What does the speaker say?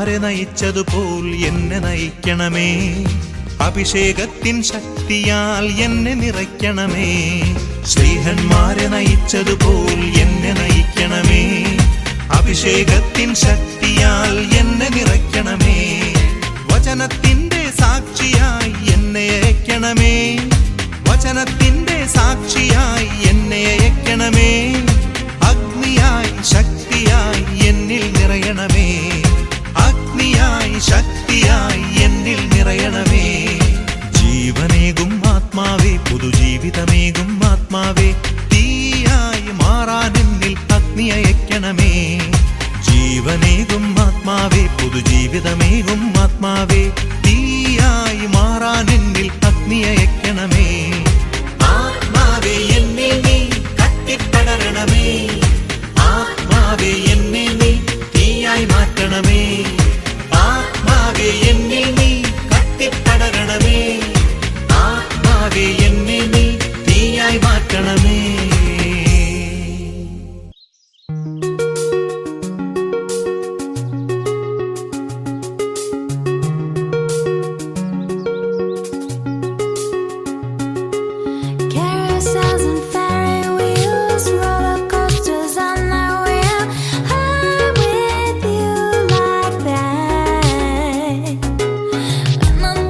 ശ്രീഹന്മാരെ നയിച്ചതുപോൽ എന്നെ നയിക്കണമേ. അഭിഷേകത്തിൻ ശക്തിയാൽ എന്നെ നിറയ്ക്കണമേ. ശ്രീഹന്മാരെ നയിച്ചതുപോൽ എന്നെ നയിക്കണമേ. അഭിഷേകത്തിൻ ശക്തിയാൽ എന്നെ നിറയ്ക്കണമേ. വചനത്തിന്റെ സാക്ഷിയായി എന്നെ അയക്കണമേ. വചനത്തിന്റെ സാക്ഷിയായി എന്നെ അയക്കണമേ. അഗ്നിയായി ശക്തിയായി എന്നിൽ നിറയണമേ. അഗ്നിയായി ശക്തിയായി എന്നിൽ നിറയണമേ. ജീവനേകും ആത്മാവേ, പുതുജീവിതമേകും ആത്മാവേ, തീയായി മാറാൻ എന്നിൽ അഗ്നി അയക്കണമേ. ജീവനേകും ആത്മാവേ, പുതുജീവിതമേകും ആത്മാവേ, തീയായി മാറാൻ എന്നിൽ അഗ്നി അയക്കണമേ.